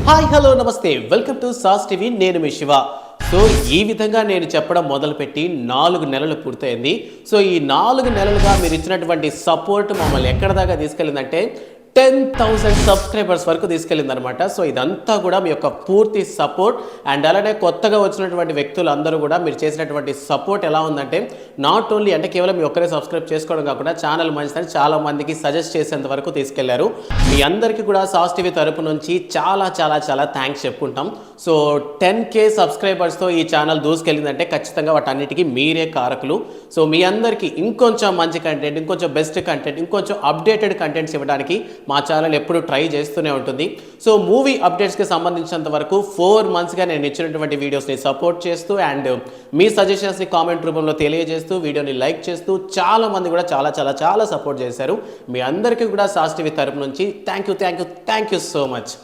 Hi hello నమస్తే welcome to sauce TV. నేను మీ Shiva. So ఈ విధంగా నేను చెప్పడం మొదలుపెట్టి 4 నెలలు పూర్తయింది. సో ఈ 4 నెలలుగా మీరు ఇచ్చినటువంటి సపోర్ట్ మమ్మల్ని ఎక్కడ దాకా తీసుకెళ్ళిందంటే 10,000 సబ్స్క్రైబర్స్ వరకు తీసుకెళ్ళిందనమాట. సో ఇదంతా కూడా మీ యొక్క పూర్తి సపోర్ట్. అండ్ అలానే కొత్తగా వచ్చినటువంటి వ్యక్తులు అందరూ కూడా మీరు చేసినటువంటి సపోర్ట్ ఎలా ఉందంటే నాట్ ఓన్లీ అంటే కేవలం మీ ఒక్కరే సబ్స్క్రైబ్ చేసుకోవడం కాకుండా ఛానల్ మంచిదని చాలా మందికి సజెస్ట్ చేసేంత వరకు తీసుకెళ్లారు. మీ అందరికీ కూడా సాస్ టీవీ తరపు నుంచి చాలా చాలా చాలా థ్యాంక్స్ చెప్పుకుంటాం. సో 10K సబ్స్క్రైబర్స్తో ఈ ఛానల్ దూసుకెళ్ళిందంటే ఖచ్చితంగా వాటన్నిటికీ మీరే కారకులు. సో మీ అందరికీ ఇంకొంచెం మంచి కంటెంట్, ఇంకొంచెం బెస్ట్ కంటెంట్, ఇంకొంచెం అప్డేటెడ్ కంటెంట్స్ ఇవ్వడానికి మా ఛానల్ ఎప్పుడు ట్రై చేస్తూనే ఉంటుంది. సో మూవీ అప్డేట్స్కి సంబంధించినంత వరకు 4 మంత్స్గా నేను ఇచ్చినటువంటి వీడియోస్ని సపోర్ట్ చేస్తూ అండ్ మీ సజెషన్స్ని కామెంట్ రూపంలో తెలియజేస్తూ వీడియోని లైక్ చేస్తూ చాలా మంది కూడా చాలా చాలా చాలా సపోర్ట్ చేశారు. మీ అందరికీ కూడా సాస్ టీవీ తరపు నుంచి thank you so much.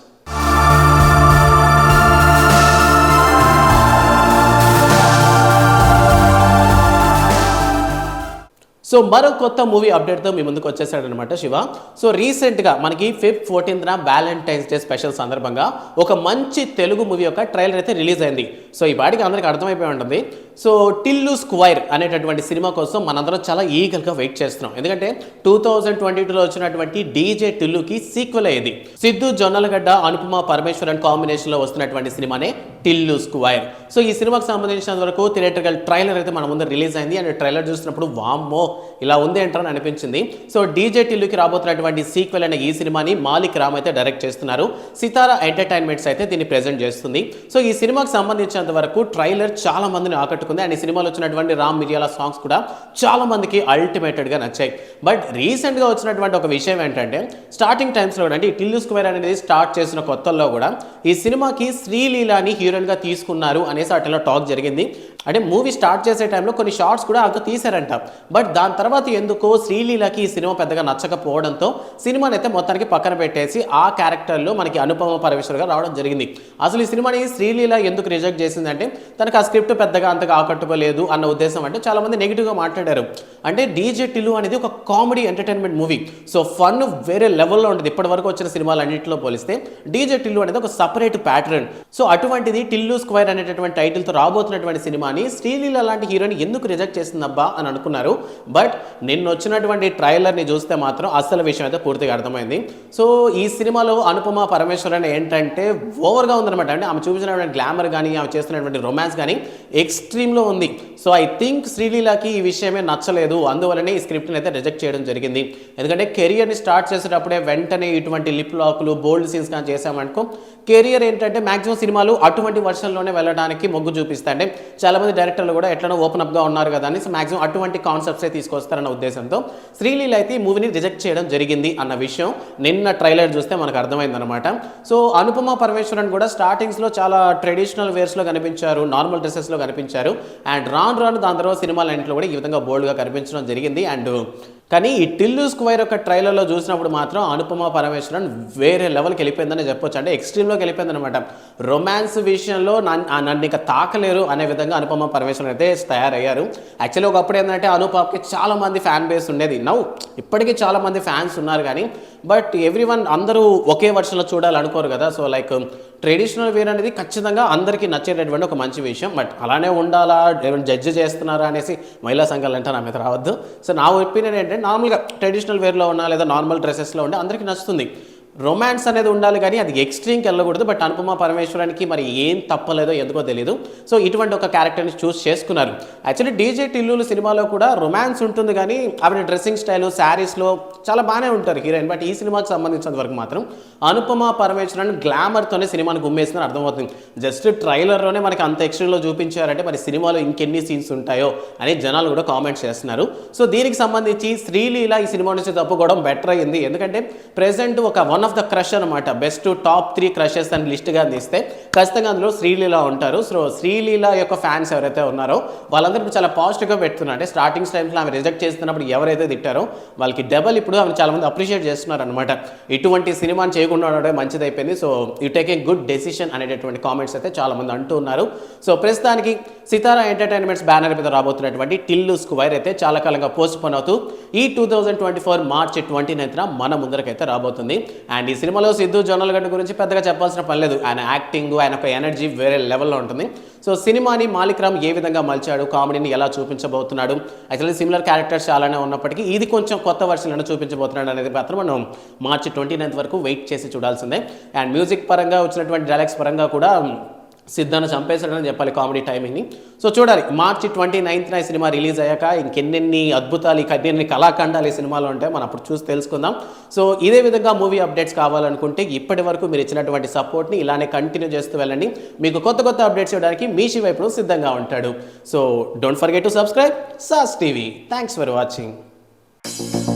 So మరో కొత్త మూవీ అప్డేట్తో మీ ముందుకు వచ్చేసాడనమాట శివ. సో రీసెంట్గా మనకి Feb 14th Valentine's day special సందర్భంగా ఒక మంచి తెలుగు మూవీ యొక్క ట్రైలర్ అయితే రిలీజ్ అయింది. సో ఈ పాటికి అందరికీ అర్థమైపోయి ఉంటుంది. సో టిల్లు స్క్వైర్ అనేటటువంటి సినిమా కోసం మనందరం చాలా ఈగల్గా వెయిట్ చేస్తున్నాం. ఎందుకంటే 2022లో వచ్చినటువంటి డీజే టిల్లుకి సీక్వెల్ అయ్యేది. సిద్ధు జొన్నలగడ్డ, అనుపమ పరమేశ్వరన్ కాంబినేషన్లో వస్తున్నటువంటి సినిమానే టిల్లు స్క్వైర్. సో ఈ సినిమాకి సంబంధించినంత వరకు థియేట్రికల్ ట్రైలర్ అయితే మన ముందు రిలీజ్ అయింది. అండ్ ట్రైలర్ చూసినప్పుడు వామ్మో ఇలా ఉంది ఏంటని అనిపించింది. సో డీజే టిల్లుకి రాబోతున్నటువంటి సీక్వెల్ అనే ఈ సినిమాని మాలిక్ రామ్ అయితే డైరెక్ట్ చేస్తున్నారు. సితారా ఎంటర్టైన్మెంట్స్ అయితే దీన్ని ప్రెజెంట్ చేస్తుంది. సో ఈ సినిమాకి సంబంధించినంత వరకు ట్రైలర్ చాలా మందిని ఆకట్టుకుంది. అండ్ ఈ సినిమాలో వచ్చినటువంటి రామ్ మిరియాల సాంగ్స్ కూడా చాలా మందికి అల్టిమేటెడ్గా నచ్చాయి. బట్ రీసెంట్గా వచ్చినటువంటి ఒక విషయం ఏంటంటే స్టార్టింగ్ టైమ్స్లో కూడా అంటే ఈ టిల్లు స్క్వేర్ అనేది స్టార్ట్ చేసిన కొత్తల్లో కూడా ఈ సినిమాకి శ్రీలీలాని హీరోయిన్గా తీసుకున్నారు అనేసి వాటిలో టాక్ జరిగింది. అంటే మూవీ స్టార్ట్ చేసే టైంలో కొన్ని షార్ట్స్ కూడా అంత తీశారంట. బట్ దాని తర్వాత ఎందుకో శ్రీలీలకి ఈ సినిమా పెద్దగా నచ్చకపోవడంతో సినిమాని అయితే మొత్తానికి పక్కన పెట్టేసి ఆ క్యారెక్టర్లో మనకి అనుపమ పరమేశ్వర్ గారు రావడం జరిగింది. అసలు ఈ సినిమాని శ్రీలీల ఎందుకు రిజెక్ట్ చేసిందంటే తనకు ఆ స్క్రిప్ట్ పెద్దగా అంతగా ఆకట్టుకోలేదు అన్న ఉద్దేశం. అంటే చాలా మంది నెగిటివ్గా మాట్లాడారు. అంటే డీజే టిల్లు అనేది ఒక comedy entertainment movie. So fun వేరే లెవెల్లో ఉంటుంది. ఇప్పటి వరకు వచ్చిన సినిమాలు అన్నింటిలో పోలిస్తే డీజే టిల్లు అనేది ఒక సపరేట్ ప్యాటర్న్. సో అటువంటిది టిల్లు స్క్వేర్ అనేటటువంటి టైటిల్తో రాబోతున్నటువంటి సినిమాని శ్రీలీల లాంటి హీరోని ఎందుకు రిజెక్ట్ చేసిందబ్బా అని అనుకున్నారు. బట్ నిన్న వచ్చినటువంటి ట్రైలర్ని చూస్తే మాత్రం అసలు విషయం అయితే పూర్తిగా అర్థమైంది. సో ఈ సినిమాలో అనుపమ పరమేశ్వరన్ ఏంటంటే ఓవర్గా ఉందన్నమాట. అంటే ఆమె చూపించినటువంటి గ్లామర్ కానీ ఆమె చేస్తున్నటువంటి రొమాన్స్ కానీ ఎక్స్ట్రీమ్లో ఉంది. సో ఐ థింక్ శ్రీలీలకి ఈ విషయమే నచ్చలేదు. అందువల్లనే ఈ స్క్రిప్ట్ని అయితే రిజెక్ట్ చేయడం జరిగింది. ఎందుకంటే కెరియర్ని స్టార్ట్ చేసేటప్పుడే వెంటనే ఇటువంటి లిప్ లాక్లు బోల్డ్ సీన్స్ కానీ చేసామనుకో కెరియర్ ఏంటంటే మ్యాక్సిమం సినిమాలు అటువంటి వర్షన్లోనే వెళ్ళడానికి మొగ్గు చూపిస్తాయి. అంటే చాలామంది డైరెక్టర్లు కూడా ఎట్లనో ఓపెన్ అప్గా ఉన్నారు కదా అని మ్యాక్సిమం అటువంటి కాన్సెప్ట్సే తీసుకొస్తారన్న ఉద్దేశంతో శ్రీలీల అయితే ఈ మూవీని రిజెక్ట్ చేయడం జరిగింది అన్న విషయం నిన్న ట్రైలర్ చూస్తే మనకు అర్థమైందనమాట. సో అనుపమ పరమేశ్వరన్ కూడా స్టార్టింగ్స్లో చాలా ట్రెడిషనల్ వేర్స్లో కనిపించారు, నార్మల్ డ్రెస్సెస్లో కనిపించారు. అండ్ రాను దాని తర్వాత సినిమాలన్నింటిలో కూడా ఈ విధంగా బోల్డ్గా కనిపించడం జరిగింది. అండ్ కానీ ఈ టిల్లు స్క్వేర్ యొక్క ట్రైలర్లో చూసినప్పుడు మాత్రం అనుపమ పరమేశ్వరన్ వేరే లెవెల్కి వెళ్ళిపోయిందని చెప్పొచ్చు. అంటే ఎక్స్ట్రీమ్లోకి వెళ్ళిపోయింది అనమాట. రొమాన్స్ విషయంలో నన్ను ఇక తాకలేరు అనే విధంగా అనుపమ పరమేశ్వరన్ అయితే తయారయ్యారు. యాక్చువల్లీ ఒకప్పుడు ఏంటంటే అనుపమకి చాలా మంది ఫ్యాన్ బేస్ ఉండేది. ఇప్పటికీ చాలా మంది ఫ్యాన్స్ ఉన్నారు కానీ బట్ ఎవ్రీవన్ అందరూ ఒకే వర్షన్లో చూడాలనుకోరు కదా. సో లైక్ ట్రెడిషనల్ వేర్ అనేది ఖచ్చితంగా అందరికీ నచ్చేటటువంటి ఒక మంచి విషయం. బట్ అలానే ఉండాలా, ఏమైనా జడ్జ్ చేస్తున్నారా అనేసి మహిళా సంఘాలు అంటే నా మీద రావద్దు. సో నా ఒపీనియన్ ఏంటంటే నార్మల్గా ట్రెడిషనల్ వేర్లో ఉన్నా లేదా నార్మల్ డ్రెస్సెస్లో ఉంటే అందరికీ నచ్చుతుంది. రొమాన్స్ అనేది ఉండాలి కానీ అది ఎక్స్ట్రీమ్కి వెళ్ళకూడదు. బట్ అనుపమ పరమేశ్వరానికి మరి ఏం తప్పలేదో ఎందుకో తెలియదు. సో ఇటువంటి ఒక క్యారెక్టర్ని చూస్ చేసుకున్నారు. యాక్చువల్లీ డీజే టిల్లు సినిమాలో కూడా రొమాన్స్ ఉంటుంది కానీ ఆవిడ డ్రెస్సింగ్ స్టైల్ శారీస్లో చాలా బాగానే ఉంటారు హీరోయిన్. బట్ ఈ సినిమాకి సంబంధించినంత వరకు మాత్రం అనుపమ పరమేశ్వరన్ గ్లామర్తోనే సినిమాని గుమ్మేసిందని అర్థమవుతుంది. జస్ట్ ట్రైలర్లోనే మనకి అంత ఎక్స్ట్రీమ్లో చూపించారంటే మరి సినిమాలో ఇంకెన్ని సీన్స్ ఉంటాయో అని జనాలు కూడా కామెంట్స్ చేస్తున్నారు. సో దీనికి సంబంధించి శ్రీలీల ఈ సినిమా నుంచి తప్పుకోవడం బెటర్ అయ్యింది. ఎందుకంటే ప్రెసెంట్ ఒక వన్ ఆఫ్ ద క్రష్ అనమాట. బెస్ట్ టాప్ 3 క్రషెస్ అని లిస్ట్గా తీస్తే ఖచ్చితంగా అందులో శ్రీలీల ఉంటారు. సో శ్రీలీల యొక్క ఫ్యాన్స్ ఎవరైతే ఉన్నారో వాళ్ళందరూ చాలా పాజిటివ్గా పెడుతున్నారు. అంటే స్టార్టింగ్ టైమ్స్లో ఆమె రిజెక్ట్ చేస్తున్నప్పుడు ఎవరైతే తిట్టారో వాళ్ళకి డబల్ ఇప్పుడు ఆమె చాలా మంది అప్రిషియేట్ చేస్తున్నారు అనమాట. ఇటువంటి సినిమాని చేయకుండా ఉండడం మంచిది అయిపోయింది. So you take a good decision అనేటటువంటి కామెంట్స్ అయితే చాలా మంది అంటూ ఉన్నారు. సో ప్రస్తుతానికి సితారా ఎంటర్టైన్మెంట్స్ బ్యానర్ మీద రాబోతున్నటువంటి టిల్లు స్క్వేర్ అయితే చాలా కాలంగా పోస్ట్ పోన్ అవుతూ ఈ 2024 మార్చ్ 29న మన ముందరకైతే రాబోతుంది. అండ్ ఈ సినిమాలో సిద్ధు జొన్నలగడ్డ గురించి పెద్దగా చెప్పాల్సిన పని లేదు. ఆయన యాక్టింగ్, ఆయన ఒక ఎనర్జీ వేరే లెవెల్లో ఉంటుంది. సో సినిమాని మాలిక్ రామ్ ఏ విధంగా మలిచాడు, కామెడీని ఎలా చూపించబోతున్నాడు, యాక్చువల్లీ సిమిలర్ క్యారెక్టర్స్ చాలానే ఉన్నప్పటికీ ఇది కొంచెం కొత్త వర్షన్లను చూపించబోతున్నాడు అనేది మాత్రం మనం మార్చి 29th వరకు వెయిట్ చేసి చూడాల్సిందే. అండ్ మ్యూజిక్ పరంగా వచ్చినటువంటి డైలాగ్స్ పరంగా కూడా సిద్ధాన్ని చంపేశాడని చెప్పాలి కామెడీ టైమింగ్ని. సో చూడాలి మార్చి 29th ఈ సినిమా రిలీజ్ అయ్యాక ఇంకెన్నెన్ని అద్భుతాలు, ఎన్ని కళాఖండాలు ఈ సినిమాలో ఉంటాయి మనం అప్పుడు చూసి తెలుసుకుందాం. సో ఇదే విధంగా మూవీ అప్డేట్స్ కావాలనుకుంటే ఇప్పటి వరకు మీరు ఇచ్చినటువంటి సపోర్ట్ని ఇలానే కంటిన్యూ చేస్తూ వెళ్ళండి. మీకు కొత్త అప్డేట్స్ ఇవ్వడానికి మీ శివ ఇప్పుడు సిద్ధంగా ఉంటాడు. So don't forget to subscribe sauce TV. Thanks for watching.